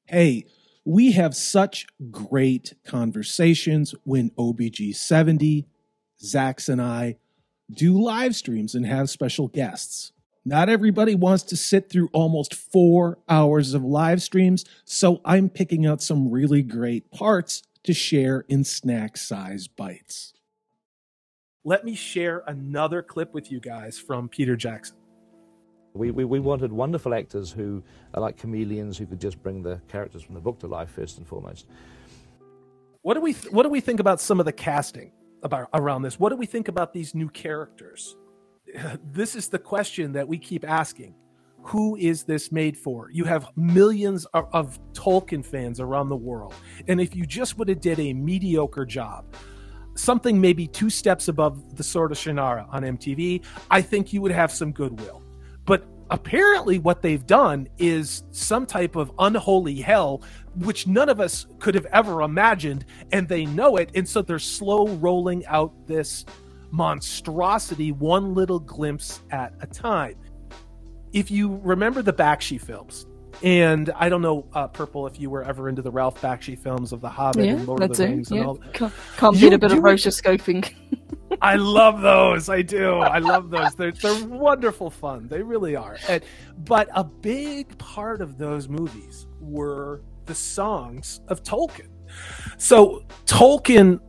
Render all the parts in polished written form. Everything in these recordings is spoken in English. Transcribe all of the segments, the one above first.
Hey, we have such great conversations when OBG70, Zax, and I do live streams and have special guests. Not everybody wants to sit through almost 4 hours of live streams, so I'm picking out some really great parts to share in snack-sized bites. Let me share another clip with you guys from Peter Jackson. We wanted wonderful actors who are like chameleons, who could just bring the characters from the book to life first and foremost. What do we think about some of the casting around this? What do we think about these new characters? This is the question that we keep asking. Who is this made for? You have millions of Tolkien fans around the world. And if you just would have did a mediocre job, something maybe 2 steps above the Sword of Shannara on MTV, I think you would have some goodwill. But apparently what they've done is some type of unholy hell, which none of us could have ever imagined, and they know it. And so they're slow rolling out this monstrosity, one little glimpse at a time. If you remember the Bakshi films, and I don't know, Purple, if you were ever into the Ralph Bakshi films of The Hobbit and Lord of the Rings and all. Can't beat a bit of rotoscoping. I love those. I do. I love those. They're wonderful fun. They really are. But a big part of those movies were the songs of Tolkien. So Tolkien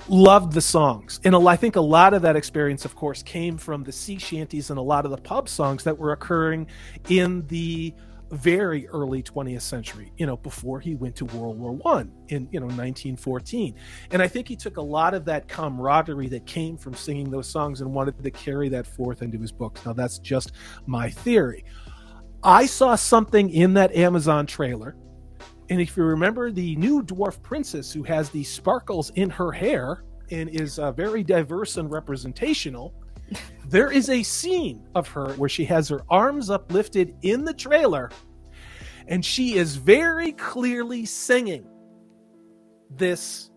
loved the songs. And I think a lot of that experience, of course, came from the sea shanties and a lot of the pub songs that were occurring in the very early 20th century, before he went to World War I in, 1914. And I think he took a lot of that camaraderie that came from singing those songs and wanted to carry that forth into his books. Now, that's just my theory. I saw something in that Amazon trailer. And if you remember the new dwarf princess who has these sparkles in her hair and is very diverse and representational, there is a scene of her where she has her arms uplifted in the trailer, and she is very clearly singing this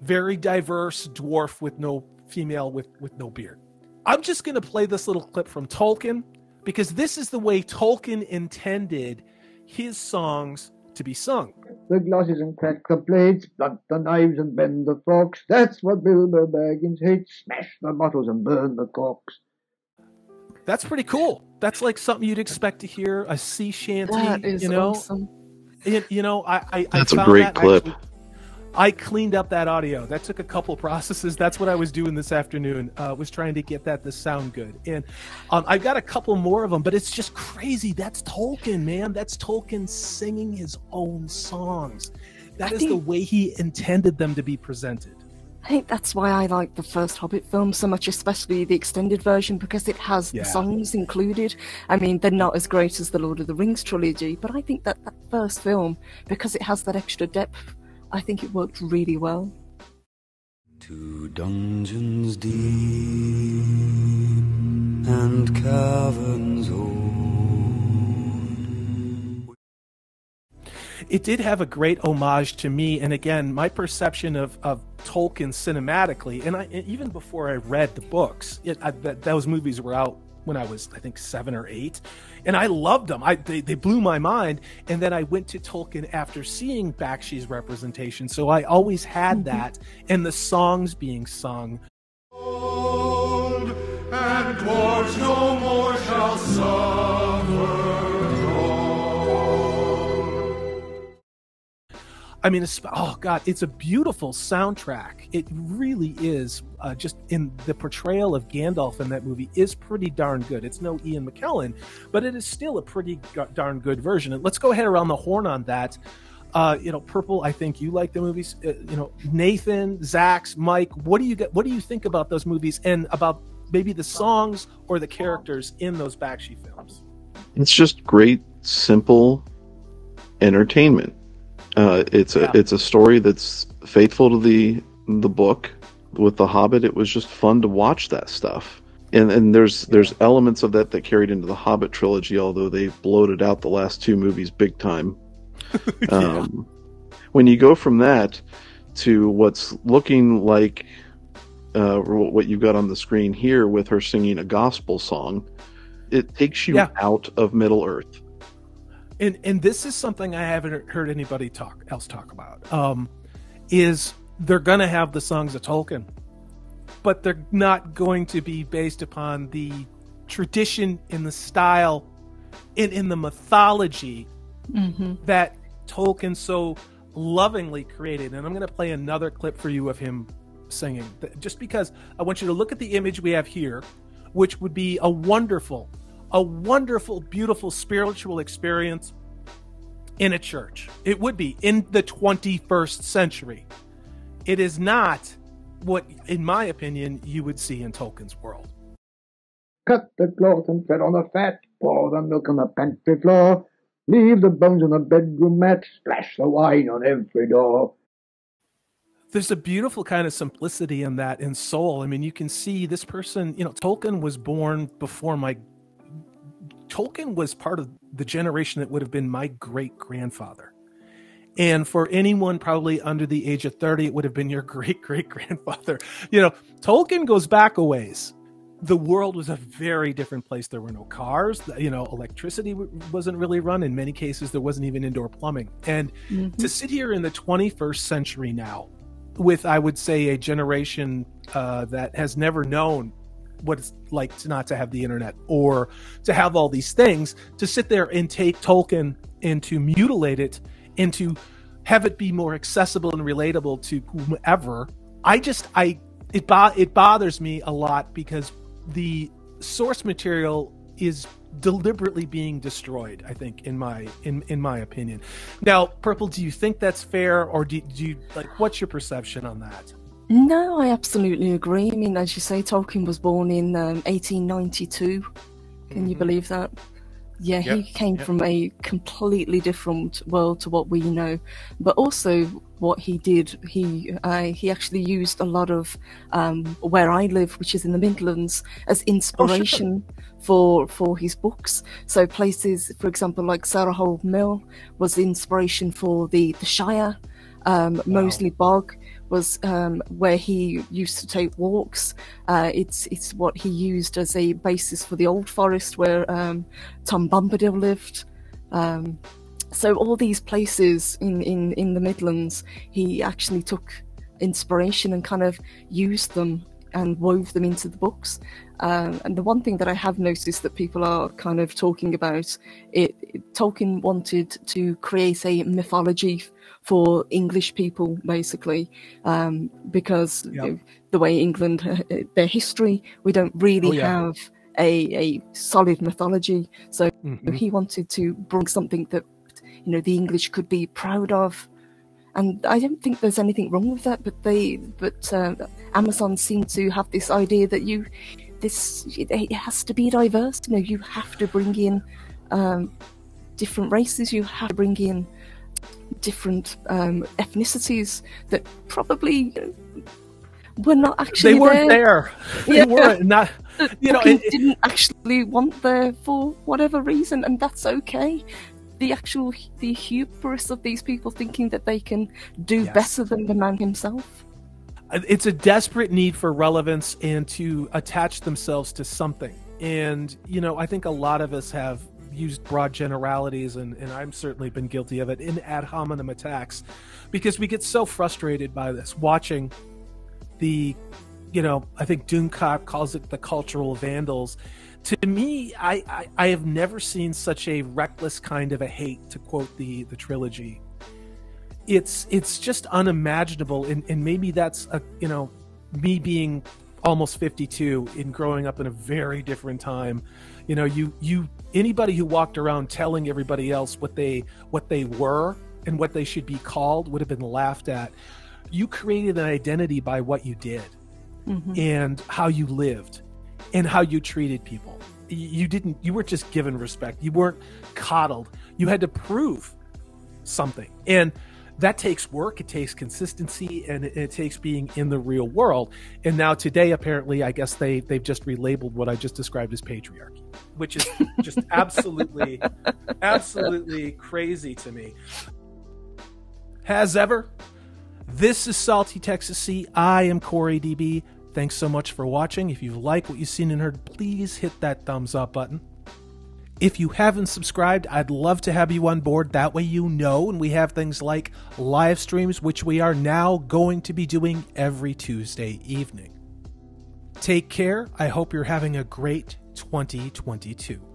very diverse dwarf with no female with no beard. I'm just going to play this little clip from Tolkien because this is the way Tolkien intended his songs to be sung. The glasses and crack the plates, blunt the knives and bend the forks. That's what Bilbo Baggins hates. Smash the bottles and burn the corks. That's pretty cool. That's like something you'd expect to hear, a sea shanty. That is awesome. That's a great clip. I cleaned up that audio. That took a couple processes. That's what I was doing this afternoon. Was trying to get that to sound good. And I've got a couple more of them, but it's just crazy. That's Tolkien, man. That's Tolkien singing his own songs. That is the way he intended them to be presented. I think that's why I like the first Hobbit film so much, especially the extended version, because it has the songs included. I mean, they're not as great as the Lord of the Rings trilogy, but I think that first film, because it has that extra depth, I think it worked really well. To dungeons deep and caverns old. It did have a great homage to me, and again, my perception of Tolkien cinematically, and even before I read the books, those movies were out when I was, I think, 7 or 8, and I loved them. They blew my mind, and then I went to Tolkien after seeing Bakshi's representation, so I always had that, and the songs being sung. Old and dwarves no more shall suffer. I mean, oh God, it's a beautiful soundtrack. It really is. Just in the portrayal of Gandalf in that movie is pretty darn good. It's no Ian McKellen, but it is still a pretty darn good version. And let's go ahead around the horn on that. Purple, I think you like the movies. Nathan, Zax, Mike, what do you think about those movies and about maybe the songs or the characters in those Bakshi films? It's just great, simple entertainment. It's a story that's faithful to the book. With The Hobbit, it was just fun to watch that stuff. And there's elements of that carried into the Hobbit trilogy, although they bloated out the last 2 movies big time. When you go from that to what's looking like what you've got on the screen here with her singing a gospel song, it takes you out of Middle Earth. and this is something I haven't heard anybody else talk about, is they're going to have the songs of Tolkien, but they're not going to be based upon the tradition in the style and in the mythology that Tolkien so lovingly created. And I'm going to play another clip for you of him singing, just because I want you to look at the image we have here, which would be a wonderful, beautiful spiritual experience in a church. It would be in the 21st century. It is not what, in my opinion, you would see in Tolkien's world. Cut the cloth and tread on the fat, pour the milk on the pantry floor, leave the bones on the bedroom mat, splash the wine on every door. There's a beautiful kind of simplicity in that, in soul. I mean, you can see this person, Tolkien was born before Tolkien was part of the generation that would have been my great-grandfather. And for anyone probably under the age of 30, it would have been your great-great-grandfather. Tolkien goes back a ways. The world was a very different place. There were no cars, electricity wasn't really run. In many cases, there wasn't even indoor plumbing. And to sit here in the 21st century now with, I would say, a generation that has never known what it's like to not to have the internet or to have all these things, to sit there and take Tolkien and to mutilate it and to have it be more accessible and relatable to whomever, it bothers me a lot, because the source material is deliberately being destroyed, I think, in my opinion. Now, Purple, do you think that's fair, or do you what's your perception on that? No, I absolutely agree. I mean, as you say, Tolkien was born in 1892. Can you believe that? Yeah, he came from a completely different world to what we know. But also, what he did, he actually used a lot of where I live, which is in the Midlands, as inspiration for his books. So places, for example, like Sarahole Mill was the inspiration for the Shire. Moseley Bog was where he used to take walks. It's what he used as a basis for the Old Forest, where Tom Bombadil lived. So all these places in the Midlands, he actually took inspiration and kind of used them and wove them into the books. And the one thing that I have noticed that people are kind of talking about, Tolkien wanted to create a mythology for English people, basically, because the way England, their history, we don't really have a solid mythology. So he wanted to bring something that the English could be proud of. And I don't think there's anything wrong with that, but Amazon seem to have this idea that it has to be diverse. You have to bring in different races. You have to bring in different ethnicities that probably were not actually. They weren't there. They weren't not. Didn't actually want there for whatever reason, and that's okay. The hubris of these people thinking that they can do better than the man himself. It's a desperate need for relevance and to attach themselves to something. And, I think a lot of us have used broad generalities, and I've certainly been guilty of it, in ad hominem attacks, because we get so frustrated by this, watching the, I think Doomcock calls it the cultural vandals. To me, I have never seen such a reckless kind of a hate, to quote the trilogy. It's just unimaginable, and maybe that's me being almost 52 and growing up in a very different time. Anybody who walked around telling everybody else what they were and what they should be called would have been laughed at. You created an identity by what you did and how you lived and how you treated people. You weren't just given respect. You weren't coddled. You had to prove something. And that takes work. It takes consistency, and it takes being in the real world. And now today, apparently, I guess they've just relabeled what I just described as patriarchy, which is just absolutely crazy to me. As ever, this is Salty Texas Sea. I am Corey DB. Thanks so much for watching. If you've liked what you've seen and heard, please hit that thumbs up button. If you haven't subscribed, I'd love to have you on board. That way you know, and we have things like live streams, which we are now going to be doing every Tuesday evening. Take care. I hope you're having a great 2022.